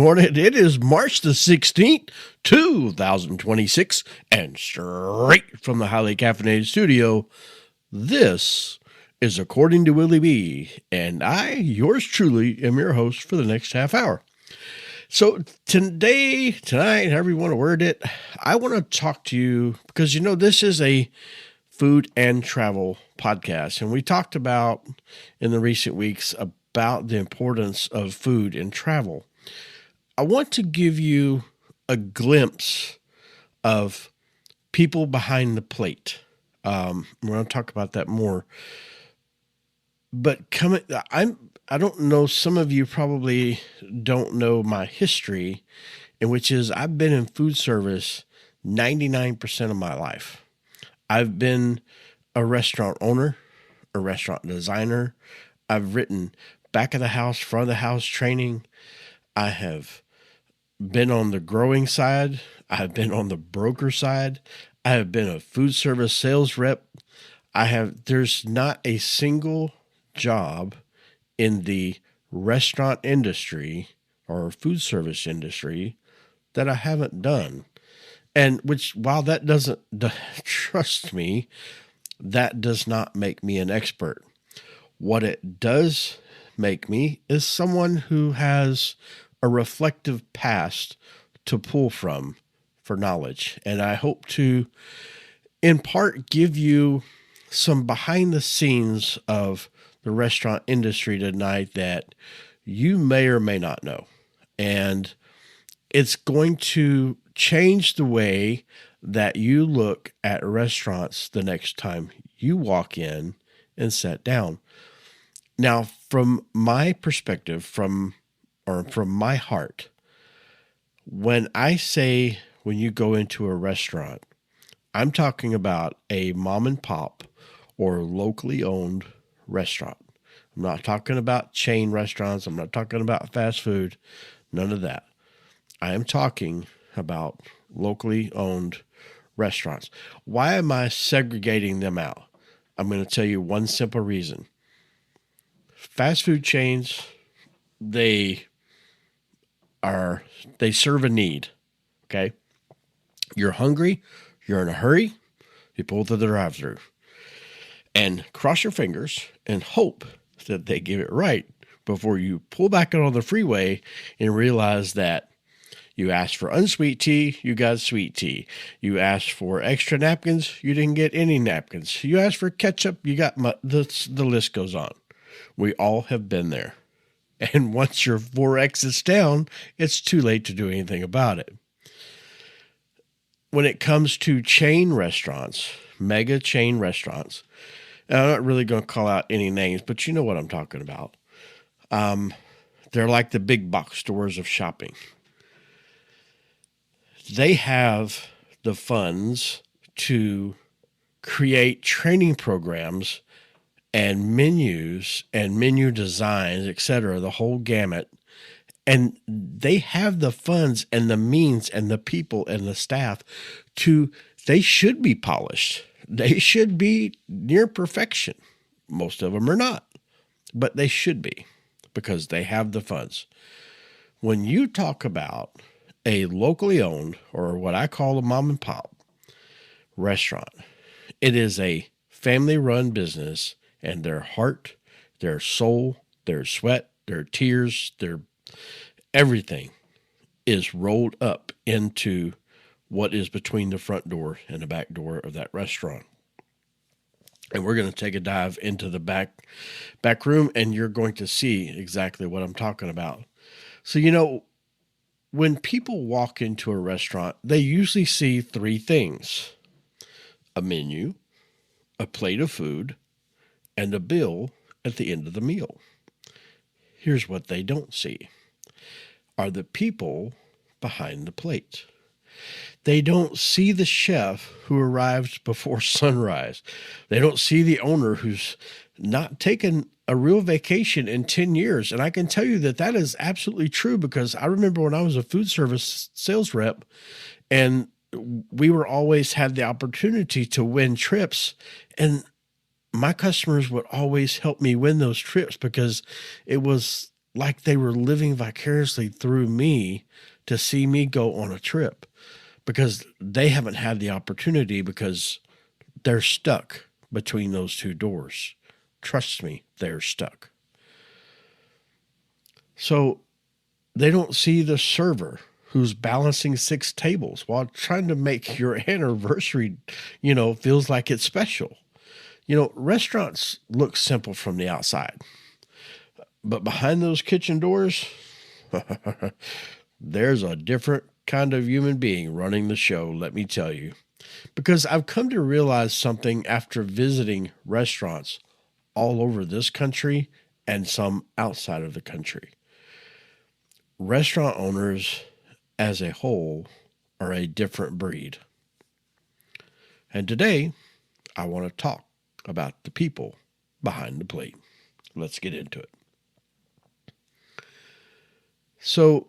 morning. It is March the 16th, 2026, and straight from the highly caffeinated studio, this is According to Willie B. And I, yours truly, am your host for the next half hour. So tonight, however you want to word it, I want to talk to you because, this is a food and travel podcast. And we talked about in the recent weeks about the importance of food and travel. I want to give you a glimpse of people behind the plate. We're going to talk about that more. But I don't know, some of you probably don't know my history, in which is I've been in food service 99% of my life. I've been a restaurant owner, a restaurant designer. I've written back of the house, front of the house training. I have been on the growing side. I've been on the broker side. I have been a food service sales rep. There's not a single job in the restaurant industry or food service industry that I haven't done. And while that doesn't, trust me, that does not make me an expert. What it does make me is someone who has a reflective past to pull from for knowledge. And I hope to, in part, give you some behind the scenes of the restaurant industry tonight that you may or may not know. And it's going to change the way that you look at restaurants the next time you walk in and sit down. Now, from my perspective, from my heart, when I say when you go into a restaurant, I'm talking about a mom and pop or locally owned restaurant. I'm not talking about chain restaurants. I'm not talking about fast food. None of that. I am talking about locally owned restaurants. Why am I segregating them out? I'm going to tell you one simple reason. Fast food chains, they serve a need. Okay. You're hungry. You're in a hurry. You pull to the drive-thru and cross your fingers and hope that they get it right before you pull back on the freeway and realize that you asked for unsweet tea, you got sweet tea. You asked for extra napkins, you didn't get any napkins. You asked for ketchup, you got the list goes on. We all have been there. And once your 4 exits down, it's too late to do anything about it. When it comes to chain restaurants, mega chain restaurants, and I'm not really going to call out any names, but you know what I'm talking about. They're like the big box stores of shopping. They have the funds to create training programs and menus and menu designs, etc., the whole gamut. And they have the funds and the means and the people and the staff they should be polished. They should be near perfection. Most of them are not, but they should be because they have the funds. When you talk about a locally owned, or what I call a mom and pop restaurant, it is a family run business, and their heart, their soul, their sweat, their tears, their everything is rolled up into what is between the front door and the back door of that restaurant. And we're going to take a dive into the back room, and you're going to see exactly what I'm talking about. So, when people walk into a restaurant, they usually see 3 things: a menu, a plate of food, and a bill at the end of the meal. Here's what they don't see are the people behind the plate. They don't see the chef who arrived before sunrise. They don't see the owner who's not taken a real vacation in 10 years. And I can tell you that is absolutely true, because I remember when I was a food service sales rep, and we were always had the opportunity to win trips, and my customers would always help me win those trips because it was like they were living vicariously through me to see me go on a trip because they haven't had the opportunity because they're stuck between those two doors. Trust me, they're stuck. So they don't see the server who's balancing 6 tables while trying to make your anniversary, feels like it's special. Restaurants look simple from the outside, but behind those kitchen doors, there's a different kind of human being running the show, let me tell you. Because I've come to realize something after visiting restaurants all over this country and some outside of the country. Restaurant owners as a whole are a different breed. And today, I want to talk about the people behind the plate. Let's get into it. So,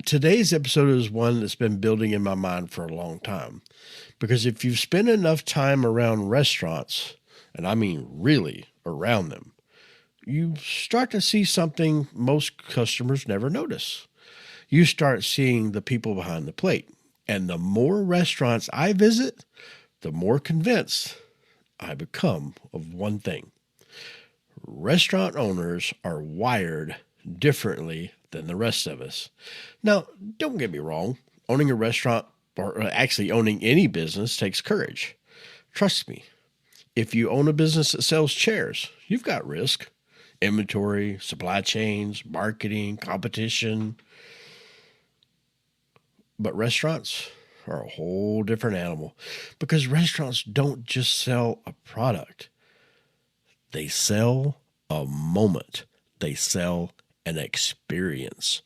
today's episode is one that's been building in my mind for a long time. Because if you've spent enough time around restaurants, and I mean really around them, you start to see something most customers never notice. You start seeing the people behind the plate. And the more restaurants I visit, the more convinced I become of one thing. Restaurant owners are wired differently than the rest of us. Now, don't get me wrong. Owning a restaurant, or actually owning any business, takes courage. Trust me. If you own a business that sells chairs, you've got risk. Inventory, supply chains, marketing, competition. But restaurants are a whole different animal because restaurants don't just sell a product. They sell a moment. They sell an experience.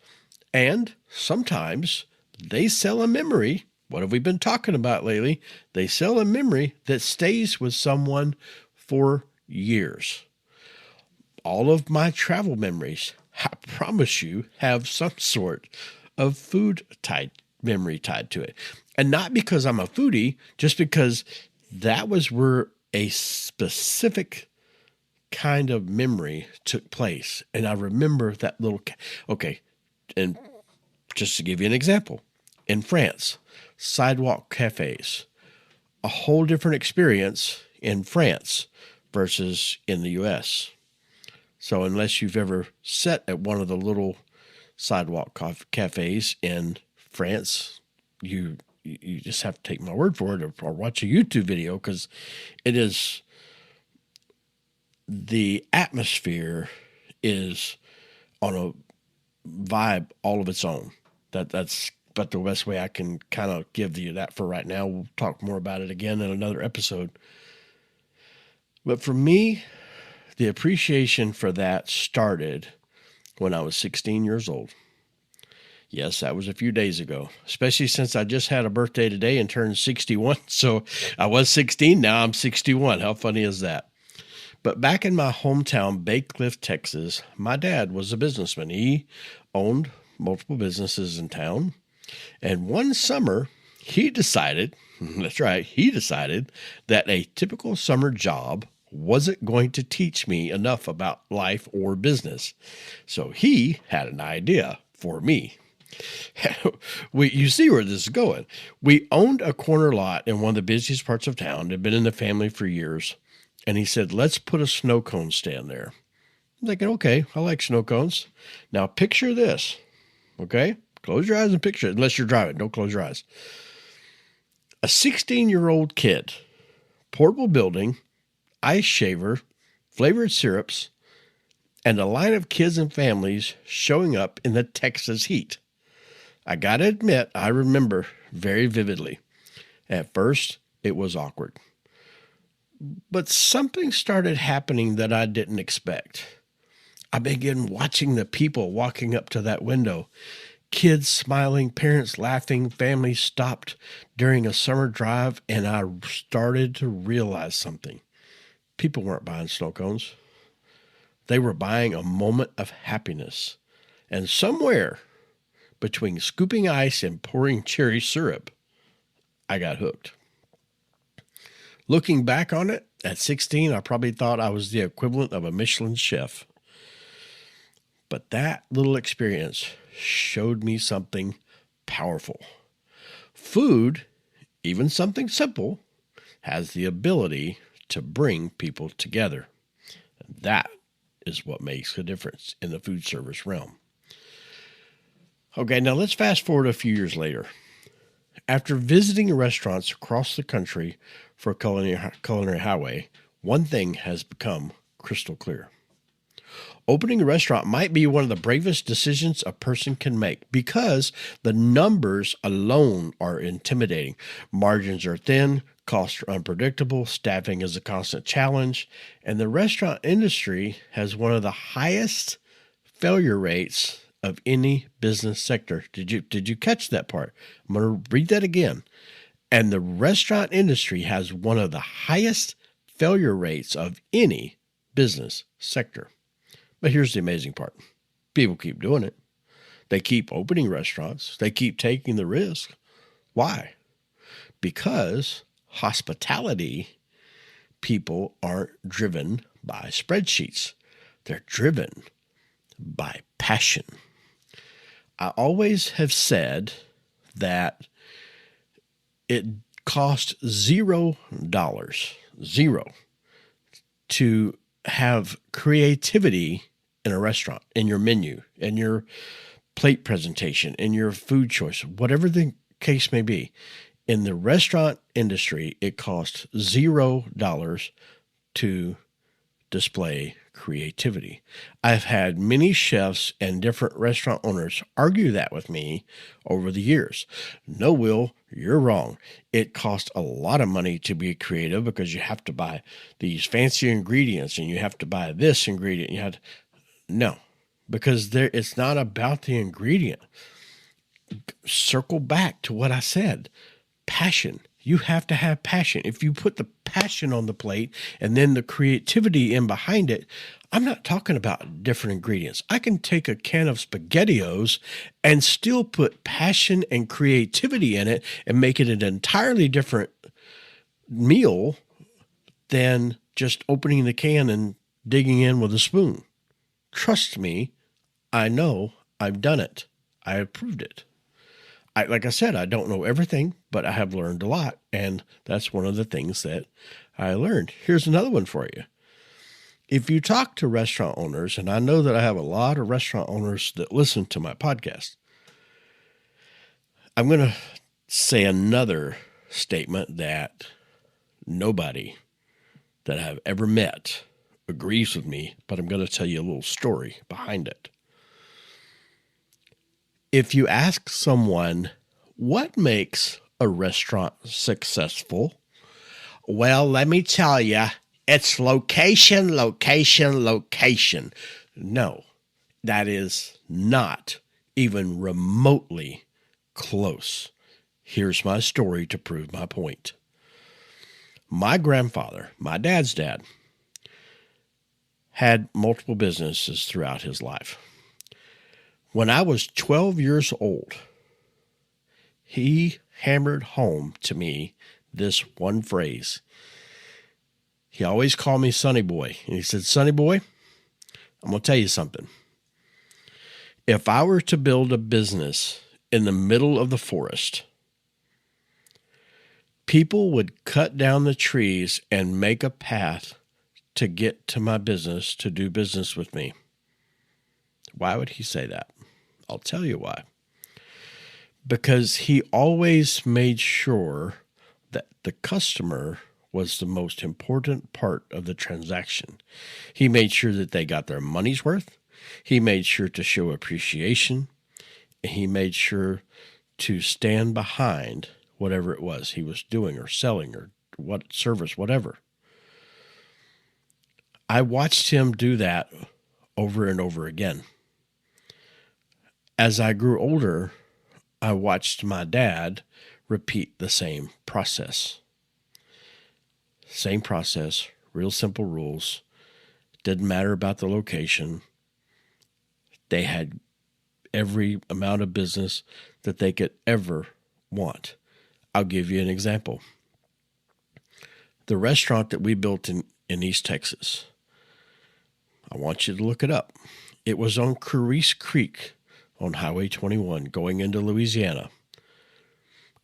And sometimes they sell a memory. What have we been talking about lately? They sell a memory that stays with someone for years. All of my travel memories, I promise you, have some sort of food memory tied to it. And not because I'm a foodie, just because that was where a specific kind of memory took place. And I remember that little, okay, and just to give you an example, in France, sidewalk cafes, a whole different experience in France versus in the U.S. So unless you've ever sat at one of the little sidewalk cafes in France, you just have to take my word for it or watch a YouTube video because it is, the atmosphere is on a vibe all of its own. That's but the best way I can kind of give you that for right now. We'll talk more about it again in another episode. But for me, the appreciation for that started when I was 16 years old. Yes, that was a few days ago, especially since I just had a birthday today and turned 61. So I was 16, now I'm 61. How funny is that? But back in my hometown, Bay Cliff, Texas, my dad was a businessman. He owned multiple businesses in town. And one summer, he decided, that's right, he decided that a typical summer job wasn't going to teach me enough about life or business. So he had an idea for me. You see where this is going. We owned a corner lot in one of the busiest parts of town. It had been in the family for years. And he said, let's put a snow cone stand there. I'm thinking, okay, I like snow cones. Now picture this, okay? Close your eyes and picture it, unless you're driving. Don't close your eyes. A 16-year-old kid, portable building, ice shaver, flavored syrups, and a line of kids and families showing up in the Texas heat. I gotta admit, I remember very vividly. At first, it was awkward. But something started happening that I didn't expect. I began watching the people walking up to that window. Kids smiling, parents laughing, families stopped during a summer drive, and I started to realize something. People weren't buying snow cones. They were buying a moment of happiness. And somewhere between scooping ice and pouring cherry syrup, I got hooked. Looking back on it, at 16, I probably thought I was the equivalent of a Michelin chef. But that little experience showed me something powerful. Food, even something simple, has the ability to bring people together. That is what makes a difference in the food service realm. Okay, now let's fast forward a few years later. After visiting restaurants across the country for Culinary Highway, one thing has become crystal clear. Opening a restaurant might be one of the bravest decisions a person can make because the numbers alone are intimidating. Margins are thin, costs are unpredictable, staffing is a constant challenge, and the restaurant industry has one of the highest failure rates of any business sector. Did you catch that part? I'm going to read that again. And the restaurant industry has one of the highest failure rates of any business sector. But here's the amazing part. People keep doing it. They keep opening restaurants. They keep taking the risk. Why? Because hospitality people aren't driven by spreadsheets. They're driven by passion. I always have said that it costs $0, to have creativity in a restaurant, in your menu, in your plate presentation, in your food choice, whatever the case may be. In the restaurant industry, it costs $0 to display creativity. I've had many chefs and different restaurant owners argue that with me over the years. No, Will, you're wrong. It costs a lot of money to be creative because you have to buy these fancy ingredients and you have to buy this ingredient. No, because it's not about the ingredient. Circle back to what I said. Passion. You have to have passion. If you put the passion on the plate and then the creativity in behind it, I'm not talking about different ingredients. I can take a can of SpaghettiOs and still put passion and creativity in it and make it an entirely different meal than just opening the can and digging in with a spoon. Trust me, I know. I've done it. I have proved it. Like I said, I don't know everything, but I have learned a lot, and that's one of the things that I learned. Here's another one for you. If you talk to restaurant owners, and I know that I have a lot of restaurant owners that listen to my podcast, I'm going to say another statement that nobody that I've ever met agrees with me, but I'm going to tell you a little story behind it. If you ask someone, what makes a restaurant successful? Well, let me tell you, it's location, location, location. No, that is not even remotely close. Here's my story to prove my point. My grandfather, my dad's dad, had multiple businesses throughout his life. When I was 12 years old, he hammered home to me this one phrase. He always called me Sonny Boy. And he said, Sonny Boy, I'm going to tell you something. If I were to build a business in the middle of the forest, people would cut down the trees and make a path to get to my business, to do business with me. Why would he say that? I'll tell you why. Because he always made sure that the customer was the most important part of the transaction. He made sure that they got their money's worth. He made sure to show appreciation. He made sure to stand behind whatever it was he was doing or selling or what service, whatever. I watched him do that over and over again. As I grew older, I watched my dad repeat the same process. Same process, real simple rules. Didn't matter about the location. They had every amount of business that they could ever want. I'll give you an example. The restaurant that we built in East Texas, I want you to look it up. It was on Carice Creek on Highway 21 going into Louisiana.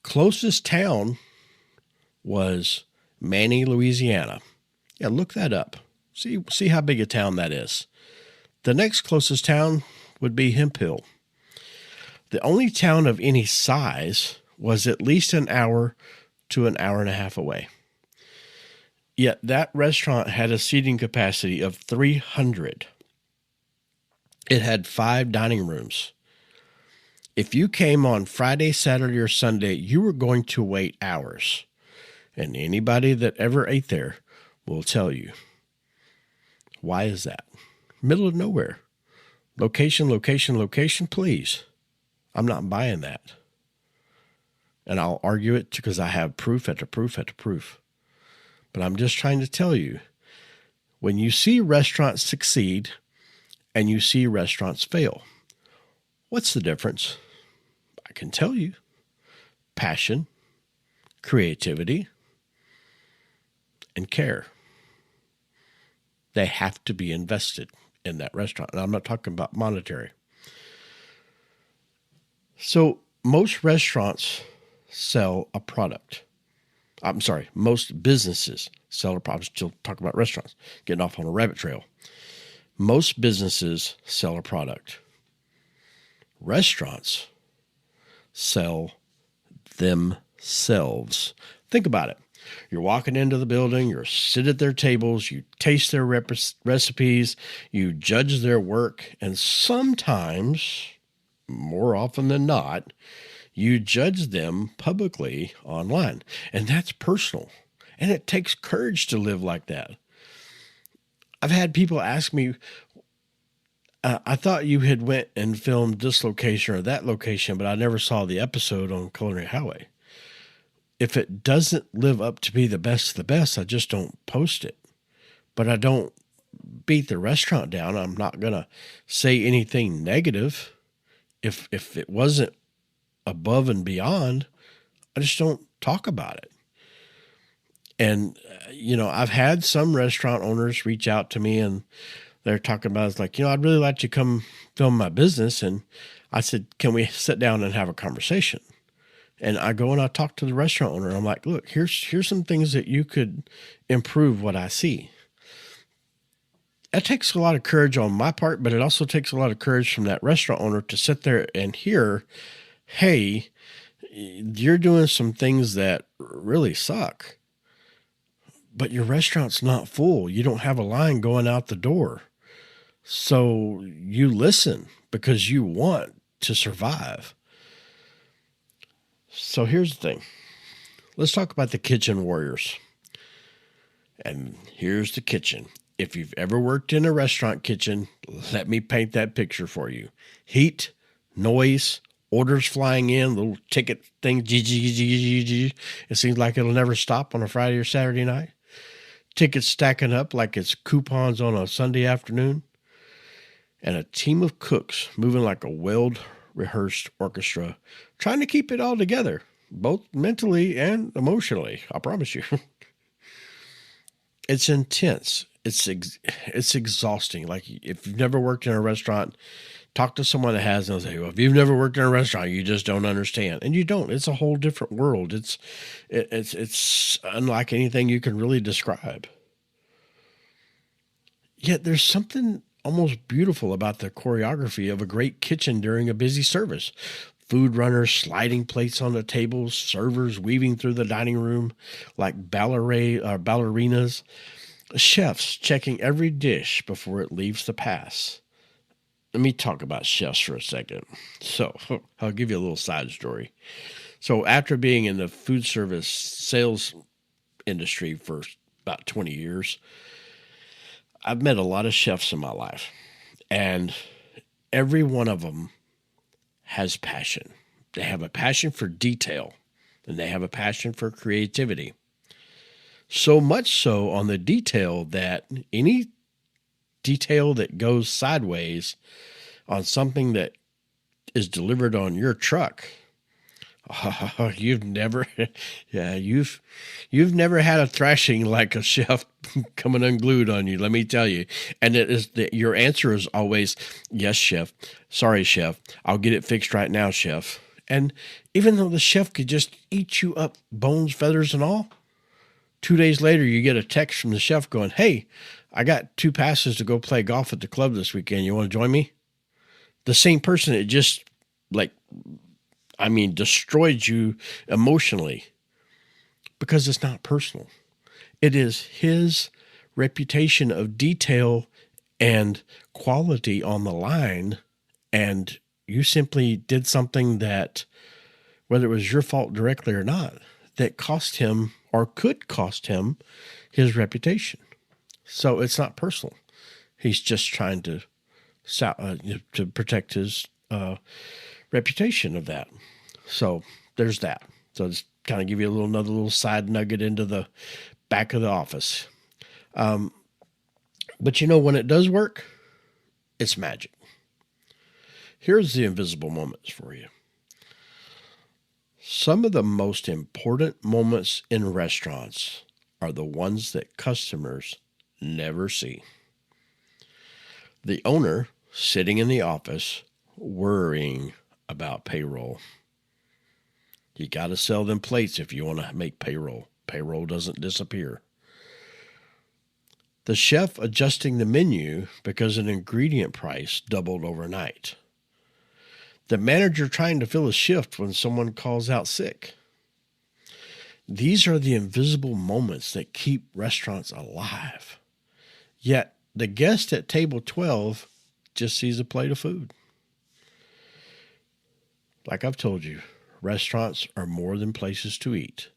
Closest town was Manny, Louisiana. Yeah, look that up. See how big a town that is. The next closest town would be Hemphill. The only town of any size was at least an hour to an hour and a half away. Yet that restaurant had a seating capacity of 300. It had 5 dining rooms. If you came on Friday, Saturday, or Sunday, you were going to wait hours. And anybody that ever ate there will tell you. Why is that? Middle of nowhere. Location, location, location, please. I'm not buying that. And I'll argue it because I have proof after proof after proof. But I'm just trying to tell you, when you see restaurants succeed and you see restaurants fail, what's the difference? I can tell you. Passion, creativity, and care. They have to be invested in that restaurant. And I'm not talking about monetary. So most restaurants sell a product. I'm sorry, most businesses sell a product. Still talking about restaurants, getting off on a rabbit trail. Most businesses sell a product. Restaurants sell themselves. Think about it. You're walking into the building, you sit at their tables, you taste their recipes, you judge their work, and sometimes, more often than not, you judge them publicly online. And that's personal. And it takes courage to live like that. I've had people ask me, I thought you had went and filmed this location or that location, but I never saw the episode on Culinary Highway. If it doesn't live up to be the best of the best, I just don't post it. But I don't beat the restaurant down. I'm not going to say anything negative. If it wasn't above and beyond, I just don't talk about it. And, I've had some restaurant owners reach out to me and they're talking about, it's like, I'd really like you to come film my business. And I said, can we sit down and have a conversation? And I go and I talk to the restaurant owner. And I'm like, look, here's some things that you could improve what I see. That takes a lot of courage on my part, but it also takes a lot of courage from that restaurant owner to sit there and hear, hey, you're doing some things that really suck, but your restaurant's not full. You don't have a line going out the door. So you listen because you want to survive. So here's the thing. Let's talk about the kitchen warriors. And here's the kitchen. If you've ever worked in a restaurant kitchen, let me paint that picture for you. Heat, noise, orders flying in, little ticket thing. It seems like it'll never stop on a Friday or Saturday night. Tickets stacking up like it's coupons on a Sunday afternoon. And a team of cooks moving like a well-rehearsed orchestra, trying to keep it all together, both mentally and emotionally, I promise you. It's intense. It's exhausting. Like, if you've never worked in a restaurant, talk to someone that has, and they'll say, well, if you've never worked in a restaurant, you just don't understand. And you don't. It's a whole different world. It's unlike anything you can really describe. Yet there's something almost beautiful about the choreography of a great kitchen during a busy service. Food runners sliding plates on the tables, servers weaving through the dining room like ballerinas, chefs checking every dish before it leaves the pass. Let me talk about chefs for a second. So I'll give you a little side story. So after being in the food service sales industry for about 20 years, I've met a lot of chefs in my life, and every one of them has passion. They have a passion for detail, and they have a passion for creativity. So much so on the detail that any detail that goes sideways on something that is delivered on your truck, Oh, you've never, yeah, you've never had a thrashing like a chef coming unglued on you. Let me tell you. And it is that your answer is always, yes, chef. Sorry, chef. I'll get it fixed right now, chef. And even though the chef could just eat you up, bones, feathers, and all, 2 days later, you get a text from the chef going, "Hey, I got 2 passes to go play golf at the club this weekend. You want to join me?" The same person that just like, destroyed you emotionally, because it's not personal. It is his reputation of detail and quality on the line. And you simply did something that, whether it was your fault directly or not, that cost him or could cost him his reputation. So it's not personal. He's just trying to protect his reputation of that. So there's that. So just kind of give you another little side nugget into the back of the office. But when it does work, it's magic. Here's the invisible moments for you. Some of the most important moments in restaurants are the ones that customers never see. The owner sitting in the office worrying about payroll. You got to sell them plates if you want to make payroll. Payroll doesn't disappear. The chef adjusting the menu because an ingredient price doubled overnight. The manager trying to fill a shift when someone calls out sick. These are the invisible moments that keep restaurants alive. Yet the guest at table 12 just sees a plate of food. Like I've told you, restaurants are more than places to eat.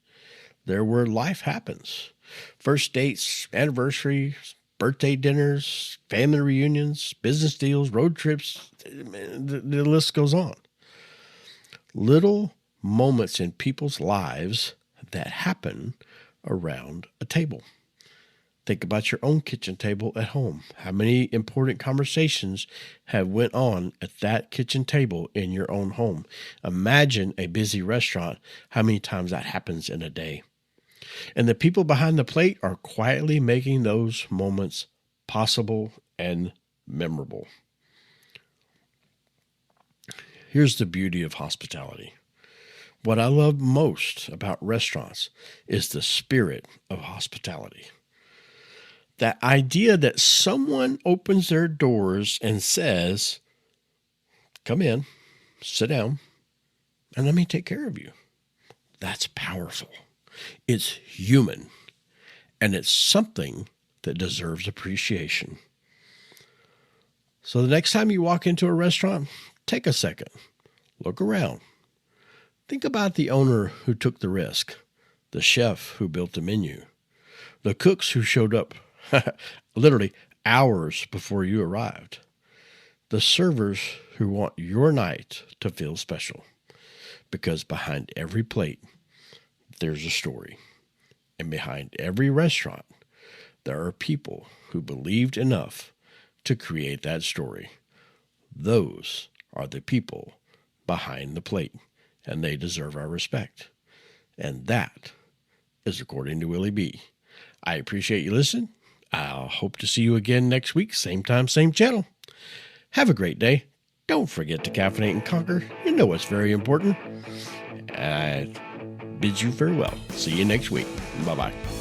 They're where life happens. First dates, anniversaries, birthday dinners, family reunions, business deals, road trips, the list goes on. Little moments in people's lives that happen around a table. Think about your own kitchen table at home. How many important conversations have went on at that kitchen table in your own home? Imagine a busy restaurant, how many times that happens in a day. And the people behind the plate are quietly making those moments possible and memorable. Here's the beauty of hospitality. What I love most about restaurants is the spirit of hospitality. That idea that someone opens their doors and says, "Come in, sit down, and let me take care of you." That's powerful. It's human, and it's something that deserves appreciation. So the next time you walk into a restaurant, take a second, look around. Think about the owner who took the risk, the chef who built the menu, the cooks who showed up literally hours before you arrived, the servers who want your night to feel special. Because behind every plate, there's a story. And behind every restaurant, there are people who believed enough to create that story. Those are the people behind the plate, and they deserve our respect. And that is according to Willie B. I appreciate you listening. I'll hope to see you again next week, same time, same channel. Have a great day. Don't forget to caffeinate and conquer. You know what's very important. I bid you farewell. See you next week. Bye-bye.